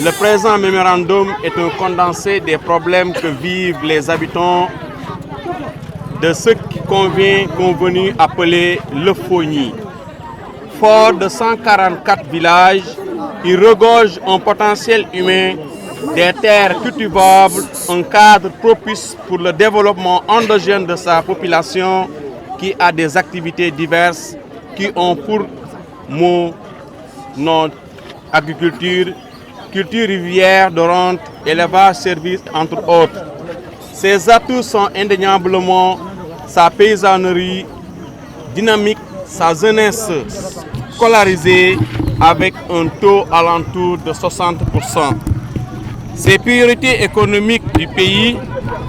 Le présent mémorandum est un condensé des problèmes que vivent les habitants de ce qui convenu appeler le Fogny. Fort de 144 villages, il regorge un potentiel humain, des terres cultivables, un cadre propice pour le développement endogène de sa population qui a des activités diverses qui ont pour mot notre agriculture, culture rivière de rente, élevage, services, entre autres. Ces atouts sont indéniablement sa paysannerie dynamique, sa jeunesse scolarisée avec un taux alentour de 60%. Ces priorités économiques du pays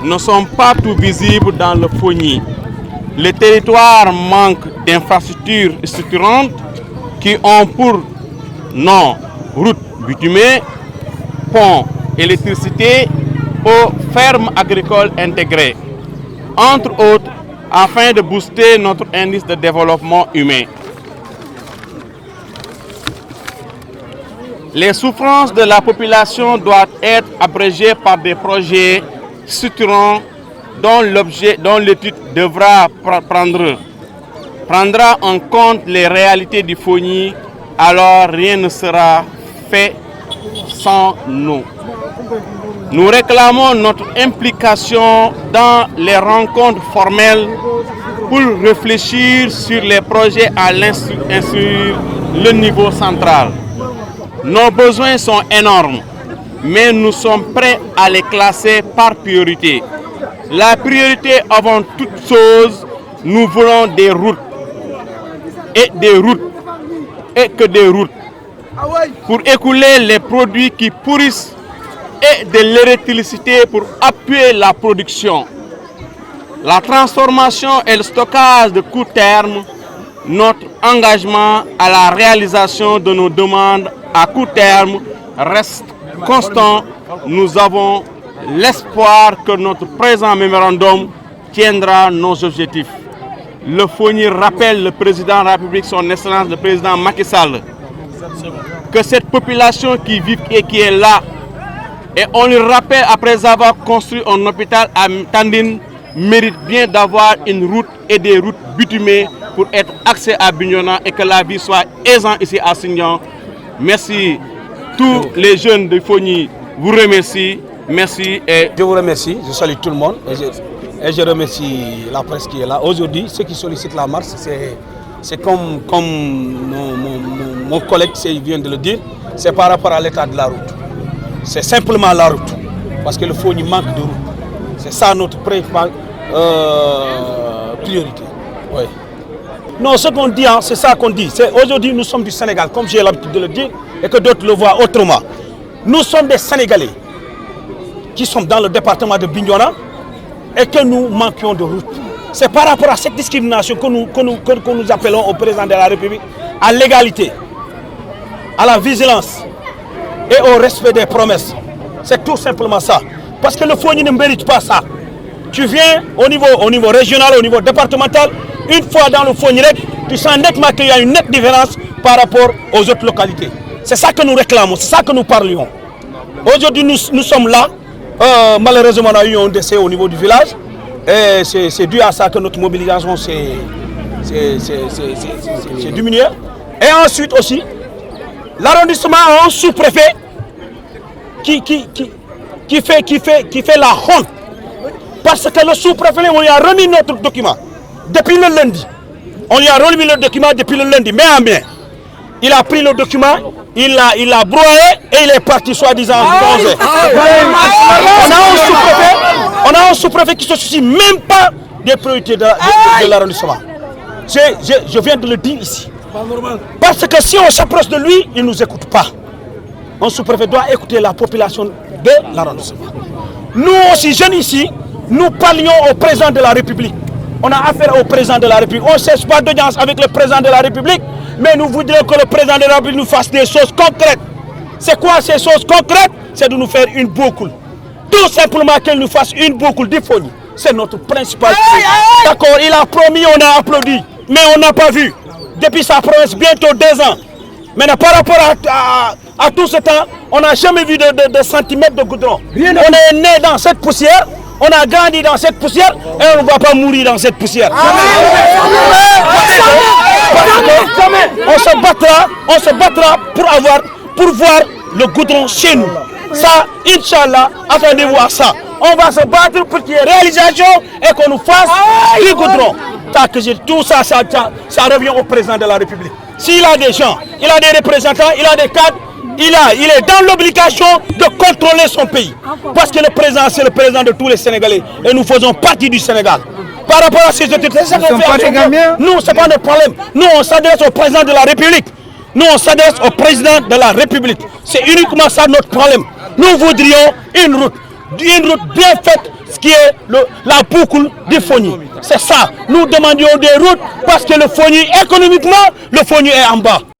ne sont pas tout visibles dans le Fogny. Le territoire manque d'infrastructures structurantes qui ont pour nom routes bitumées, ponts, électricité, eau, fermes agricoles intégrées, entre autres, afin de booster notre indice de développement humain. Les souffrances de la population doivent être abrégées par des projets structurants dont l'étude prendra en compte les réalités du Fogny, alors rien ne sera fait sans nous. Nous réclamons notre implication dans les rencontres formelles pour réfléchir sur les projets à l'instruire le niveau central. Nos besoins sont énormes, mais nous sommes prêts à les classer par priorité. La priorité avant toute chose, nous voulons des routes et des routes et que des routes pour écouler les produits qui pourrissent et de l'électricité pour appuyer la production. La transformation et le stockage de court terme, notre engagement à la réalisation de nos demandes à court terme reste constant. Nous avons l'espoir que notre présent mémorandum tiendra nos objectifs. Le Fogny rappelle le président de la République, son Excellence le président Macky Sall, que cette population qui vit et qui est là, et on lui rappelle après avoir construit un hôpital à Tandine, mérite bien d'avoir une route et des routes bitumées pour être accès à Bignona et que la vie soit aisante ici à Signan. Merci. Tous les jeunes de Fogny vous remercient. Merci. Et je vous remercie, je salue tout le monde et je remercie la presse qui est là. Aujourd'hui, ceux qui sollicitent la marche, c'est comme mon collègue vient de le dire, c'est par rapport à l'état de la route. C'est simplement la route, parce que le Fogny manque de route. C'est ça notre principale priorité. Oui. Non, ce qu'on dit, c'est ça qu'on dit. Aujourd'hui, nous sommes du Sénégal, comme j'ai l'habitude de le dire, et que d'autres le voient autrement. Nous sommes des Sénégalais qui sommes dans le département de Bignona et que nous manquions de route. C'est par rapport à cette discrimination que nous appelons au président de la République à l'égalité, à la vigilance et au respect des promesses. C'est tout simplement ça. Parce que le Fogny ne mérite pas ça. Tu viens au niveau régional, au niveau départemental, une fois dans le Fogny, tu sens nettement qu'il y a une nette différence par rapport aux autres localités. C'est ça que nous réclamons, c'est ça que nous parlions. Aujourd'hui, nous sommes là. Malheureusement, on a eu un décès au niveau du village. Et c'est dû à ça que notre mobilisation s'est diminuée. Et ensuite aussi, l'arrondissement a un sous-préfet qui fait la honte. Parce que le sous-préfet, on lui a remis notre document depuis le lundi. On lui a remis le document depuis le lundi, main à main. Il a pris le document, il l'a broyé et il est parti soi-disant en congé. On a un sous-préfet qui ne se soucie même pas des priorités de l'arrondissement. Je viens de le dire ici. Parce que si on s'approche de lui, il ne nous écoute pas. Un sous-préfet doit écouter la population de l'arrondissement. Nous aussi, jeunes ici, nous parlions au président de la République. On a affaire au président de la République. On ne cherche pas d'audience avec le président de la République, mais nous voudrions que le président de la République nous fasse des choses concrètes. C'est quoi ces choses concrètes? C'est de nous faire une boucle. Tout simplement qu'il nous fasse une boucle du Fogny. C'est notre principal. D'accord, il a promis, on a applaudi, mais on n'a pas vu. Depuis sa promesse, bientôt 2 ans. Maintenant, par rapport À tout ce temps, on n'a jamais vu de centimètres de goudron. On est né dans cette poussière, on a grandi dans cette poussière et on ne va pas mourir dans cette poussière. On se battra pour voir le goudron chez nous. Ça, Inch'Allah, attendez-vous à ça. On va se battre pour qu'il y ait réalisation et qu'on nous fasse du goudron. Tout ça revient au président de la République. S'il a des gens, il a des représentants, il a des cadres, il est dans l'obligation de contrôler son pays. Parce que le président, c'est le président de tous les Sénégalais. Et nous faisons partie du Sénégal. Par rapport à ces autorités, c'est ça qu'on fait. Nous, ce n'est pas notre problème. Nous, on s'adresse au président de la République. Nous, on s'adresse au président de la République. C'est uniquement ça notre problème. Nous voudrions une route bien faite, ce qui est la boucle du Fogny. C'est ça. Nous demandions des routes parce que le Fogny, économiquement, le Fogny est en bas.